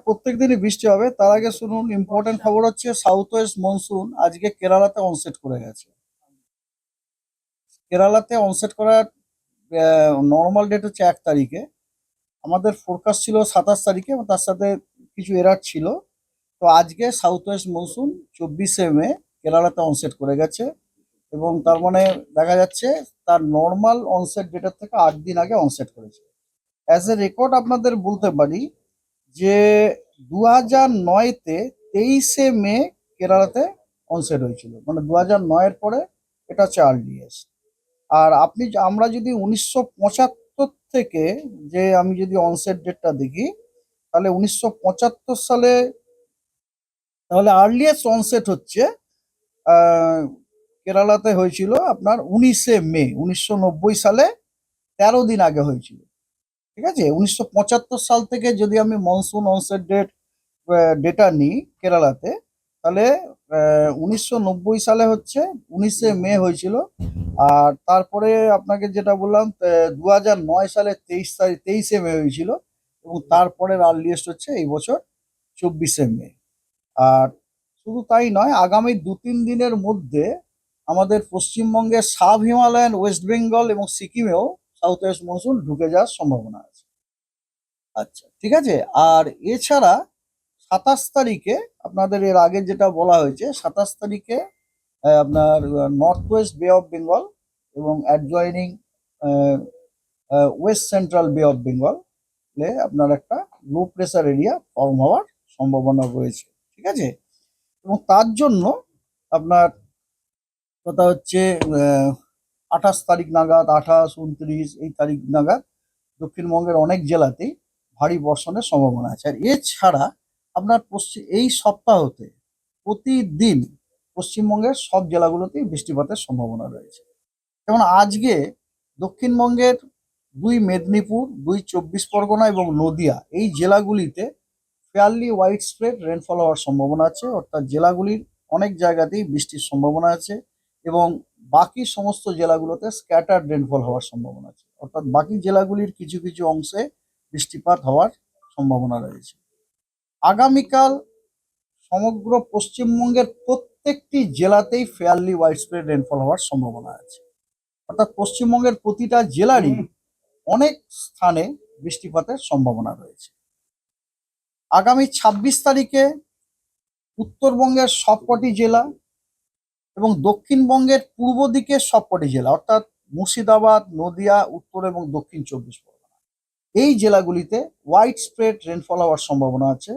প্রত্যেক দিনই বৃষ্টি হবে। তার আগে শুনুন, ইম্পর্টেন্ট খবর হচ্ছে সাউথ ওয়েস্ট মনসুন আজকে কেরালাতে অনসেট করে গেছে। কেরালাতে অনসেট করার নর্মাল ডেট হচ্ছে 1 তারিখে। আমাদের ফোরকাস্ট ছিল 27 তারিখে, এবং তার সাথে কিছু এরার ছিল। তো আজকে সাউথ ওয়েস্ট মনসুন 24শে মে কেরালাতে অনসেট করে গেছে, এবং তার মানে দেখা যাচ্ছে তার নর্মাল অনসেট ডেটের থেকে 8 দিন আগে অনসেট করেছে। অ্যাজ এ রেকর্ড আপনাদের বলতে পারি যে 2009-তে 23শে মে কেরালাতে অনসেট হয়েছিল, মানে 2009-এর পরে এটা হচ্ছে আর্লিয়েস্ট। আর আমরা যদি 1975 থেকে, যে আমি যদি অনসেট ডেটটা দেখি, তাহলে 1975 সালে তাহলে আর্লিয়েস্ট অনসেট হচ্ছে আহ, কেরালাতে হয়েছিল আপনার 19শে মে 1990 সালে, 13 দিন আগে হয়েছিল। ঠিক আছে, 1975 সাল থেকে যদি আমি মনসুন অনসেট ডেটা নিই কেরালাতে, তাহলে 1990 সালে হচ্ছে 19শে মে হয়েছিল। আর তারপরে আপনাকে যেটা বললাম, 2009 সালে 23শে মে হয়েছিল, এবং তারপরের আর্লিয়েস্ট হচ্ছে এই বছর 24শে মে। আর শুধু তাই নয়, আগামী 2-3 দিনের মধ্যে আমাদের পশ্চিমবঙ্গের সাব হিমালয়ান, ওয়েস্ট বেঙ্গল এবং সিকিমেও সাউথ ওয়েস্ট মনসুন ঢুকে যাওয়ার সম্ভাবনা আছে। আচ্ছা, ঠিক আছে। আর এছাড়া 27 তারিখে, আপনাদের এর আগে যেটা বলা হয়েছে, 27 তারিখে আপনার নর্থ ওয়েস্ট বে অফ বেঙ্গল এবং অ্যাডজয়নিং ওয়েস্ট সেন্ট্রাল বে অফ বেঙ্গল আপনার একটা লো প্রেসার এরিয়া ফর্ম হওয়ার সম্ভাবনা রয়েছে। ঠিক আছে, এবং তার জন্য আপনার কথা হচ্ছে 28 তারিখ নাগাদ, 28, 29 এই তারিখ নাগাদ দক্ষিণবঙ্গের অনেক জেলাতেই ভারী বর্ষণের সম্ভাবনা আছে। আর এছাড়া আপনার এই সপ্তাহতে প্রতিদিন পশ্চিমবঙ্গের সব জেলাগুলোতেই বৃষ্টিপাতের সম্ভাবনা রয়েছে। যেমন আজকে দক্ষিণবঙ্গের 2 মেদিনীপুর, 2 চব্বিশ পরগনা এবং নদিয়া এই জেলাগুলিতে ফেয়ারলি ওয়াইড স্প্রেড রেনফল হওয়ার সম্ভাবনা আছে, অর্থাৎ জেলাগুলির অনেক জায়গাতেই বৃষ্টির সম্ভাবনা আছে। এবং বাকি সমস্ত জেলাগুলোতে স্ক্যাটার্ড রেনফল হওয়ার সম্ভাবনা আছে, অর্থাৎ বাকি জেলাগুলির কিছু কিছু অংশে বৃষ্টিপাত হওয়ার সম্ভাবনা রয়েছে। আগামীকাল সমগ্র পশ্চিমবঙ্গের প্রত্যেকটি জেলাতেই ফেয়ারলি ওয়াইড স্প্রেড রেনফল হওয়ার সম্ভাবনা আছে, অর্থাৎ পশ্চিমবঙ্গের প্রতিটা জেলারই অনেক স্থানে বৃষ্টিপাতের সম্ভাবনা রয়েছে। আগামী 26 তারিখে উত্তরবঙ্গের সবকটি জেলা এবং দক্ষিণবঙ্গের পূর্ব দিকের সবকটি জেলা, অর্থাৎ মুর্শিদাবাদ, নদিয়া, উত্তর এবং দক্ষিণ 24 পরগনা এই জেলাগুলিতে ওয়াইড স্প্রেড রেনফল হওয়ার সম্ভাবনা আছে,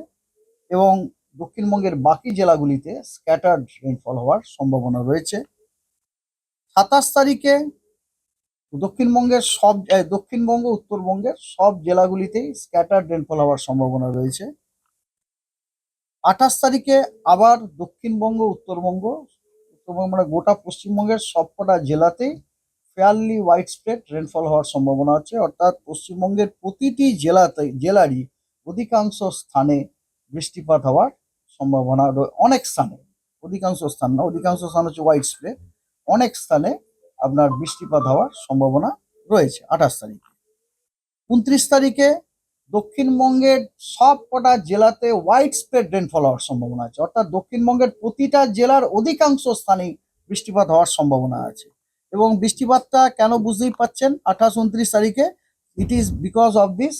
এবং দক্ষিণবঙ্গের বাকি জেলাগুলিতে স্ক্যাটার্ড রেনফল হওয়ার সম্ভাবনা রয়েছে। 27 তারিখে দক্ষিণবঙ্গ, উত্তরবঙ্গের সব জেলাগুলিতেই স্ক্যাটার্ড রেনফল হওয়ার সম্ভাবনা রয়েছে। 28 তারিখে আবার দক্ষিণবঙ্গ, উত্তরবঙ্গ মানে গোটা পশ্চিমবঙ্গের সবকটা জেলাতেই ফেয়ারলি ওয়াইড স্প্রেড রেনফল হওয়ার সম্ভাবনা আছে, অর্থাৎ পশ্চিমবঙ্গের প্রতিটি জেলারই অধিকাংশ স্থানে বৃষ্টিপাত হওয়ার সম্ভাবনা অনেক স্থানে, অধিকাংশ স্থান না, অধিকাংশ স্থান হচ্ছে ওয়াইড স্প্রেড, অনেক স্থানে আপনার বৃষ্টিপাত হওয়ার সম্ভাবনা রয়েছে 28 তারিখে। 29 তারিখে দক্ষিণবঙ্গের সব কটা জেলাতে ওয়াইড স্প্রেড রেনফল হওয়ার সম্ভাবনা আছে, অর্থাৎ দক্ষিণবঙ্গের প্রতিটা জেলার অধিকাংশ স্থানেই বৃষ্টিপাত হওয়ার সম্ভাবনা আছে। এবং বৃষ্টিপাতটা কেন বুঝতেই পাচ্ছেন 28-29 তারিখে, it is because of this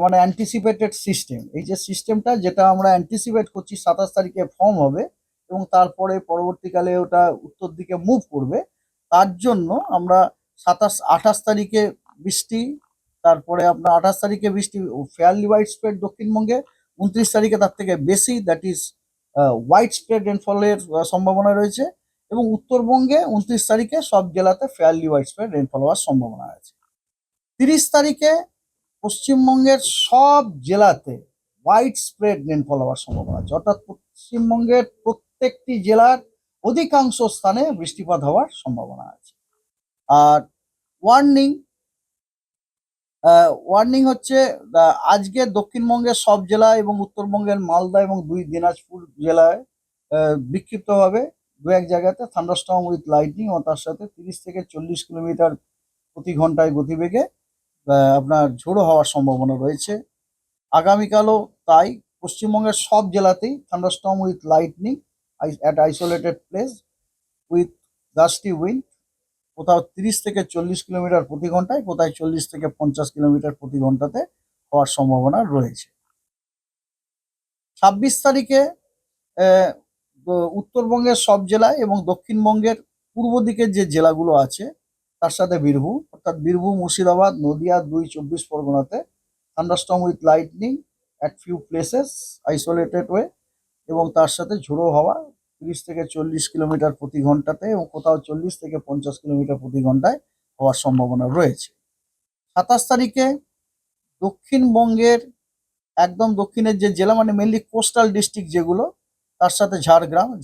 মানে অ্যান্টিসিপেটেড সিস্টেম। এই যে সিস্টেমটা, যেটা আমরা অ্যান্টিসিপেট করছি 27 তারিখে ফর্ম হবে এবং তারপরে পরবর্তীকালে ওটা উত্তর দিকে মুভ করবে, তার জন্য আমরা 28 তারিখে বৃষ্টি, তারপরে আপনার 28 তারিখে বৃষ্টি ফেয়ারলি ওয়াইড স্প্রেড দক্ষিণবঙ্গে, 29 তারিখে তার থেকে বেশি, দ্যাট ইজ ওয়াইড স্প্রেড রেনফলের সম্ভাবনা রয়েছে, এবং উত্তরবঙ্গে 29 তারিখে সব জেলাতে ফেয়ারলি ওয়াইড স্প্রেড রেনফল হওয়ার সম্ভাবনা আছে। 30 তারিখে পশ্চিমবঙ্গের সব জেলাতে ওয়াইড স্প্রেড রেনফল হওয়ার সম্ভাবনা আছে, অর্থাৎ পশ্চিমবঙ্গের প্রত্যেকটি জেলার অধিকাংশ স্থানে বৃষ্টিপাত হওয়ার সম্ভাবনা আছে। আর ওয়ার্নিং ওয়ার্নিং হচ্ছে আজকে দক্ষিণবঙ্গের সব জেলা এবং উত্তরবঙ্গের মালদা এবং 2 দিনাজপুর জেলায় বিক্ষিপ্তভাবে 2-1 জায়গাতে থান্ডারস্টর্ম উইথ লাইটনিং ও তার সাথে 30 থেকে 40 কিলোমিটার প্রতি ঘন্টায় গতিবেগে আপনার ঝোড়ো হওয়ার সম্ভাবনা রয়েছে। আগামীকালও তাই পশ্চিমবঙ্গের সব জেলাতেই thunderstorm with lightning at isolated place with gusty wind, কোথাও 30 থেকে 40 কিলোমিটার প্রতি ঘন্টায়, কোথায় 40 থেকে 50 কিলোমিটার প্রতি ঘন্টাতে হওয়ার সম্ভাবনা রয়েছে। 26 তারিখে উত্তরবঙ্গের সব জেলায় এবং দক্ষিণবঙ্গের পূর্ব দিকের যে জেলাগুলো আছে তার সাথে বীরভূম, অর্থাৎ বীরভূম, মুর্শিদাবাদ, নদিয়া, 2 চব্বিশ পরগনাতে thunderstorm with lightning at few places isolated way, এবং তার সাথে ঝোড়ো হাওয়া 30 থেকে 40 কিলোমিটার প্রতি ঘন্টাতে এবং কোথাও 40 থেকে 50 কিলোমিটার প্রতি ঘন্টায় হওয়ার সম্ভাবনা রয়েছে। 27 তারিখে দক্ষিণবঙ্গের একদম দক্ষিণের যে জেলা, মানে মেনলি কোস্টাল ডিস্ট্রিক্ট যেগুলো, তার সাথে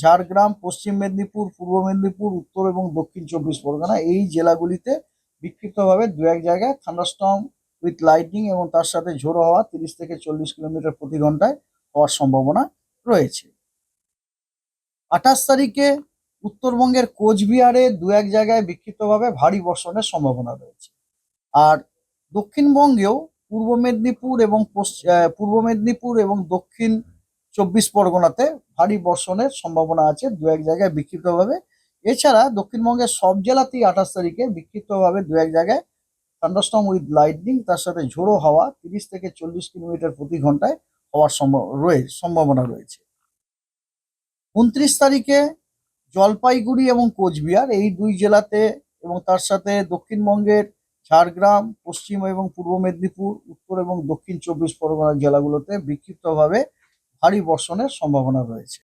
ঝাড়গ্রাম, পশ্চিম মেদিনীপুর, পূর্ব মেদিনীপুর, উত্তর এবং দক্ষিণ 24 পরগনা, এই জেলাগুলিতে বিক্ষিপ্তভাবে দু এক জায়গায় থান্ডারস্টর্ম উইথ লাইটনিং এবং তার সাথে ঝোড়ো হাওয়া 30 থেকে 40 কিলোমিটার প্রতি ঘন্টায় হওয়ার সম্ভাবনা রয়েছে। 28 তারিখে উত্তরবঙ্গের কোচবিহারে দু এক জায়গায় বিক্ষিপ্তভাবে ভারী বর্ষণের সম্ভাবনা রয়েছে। আর দক্ষিণবঙ্গেও পূর্ব মেদিনীপুর এবং দক্ষিণ 24 পরগনাতে ভারী বর্ষণের সম্ভাবনা আছে দু এক জায়গায় বিক্ষিপ্তভাবে। এছাড়া দক্ষিণবঙ্গের সব জেলাতেই 28 তারিখে বিক্ষিপ্তভাবে দু এক জায়গায় থান্ডারস্টর্ম উইথ লাইটনিং তার সাথে ঝোড়ো হাওয়া 30 থেকে 40 কিলোমিটার প্রতি ঘন্টায় হওয়ার সম্ভাবনা রয়েছে। 29 তারিখে জলপাইগুড়ি এবং কোচবিহার, এই দুই জেলাতে এবং তার সাথে দক্ষিণবঙ্গের ঝাড়গ্রাম, পশ্চিম এবং পূর্ব মেদিনীপুর, উত্তর এবং দক্ষিণ 24 পরগনা জেলাগুলোতে বিক্ষিপ্তভাবে ভারী বর্ষণের সম্ভাবনা রয়েছে।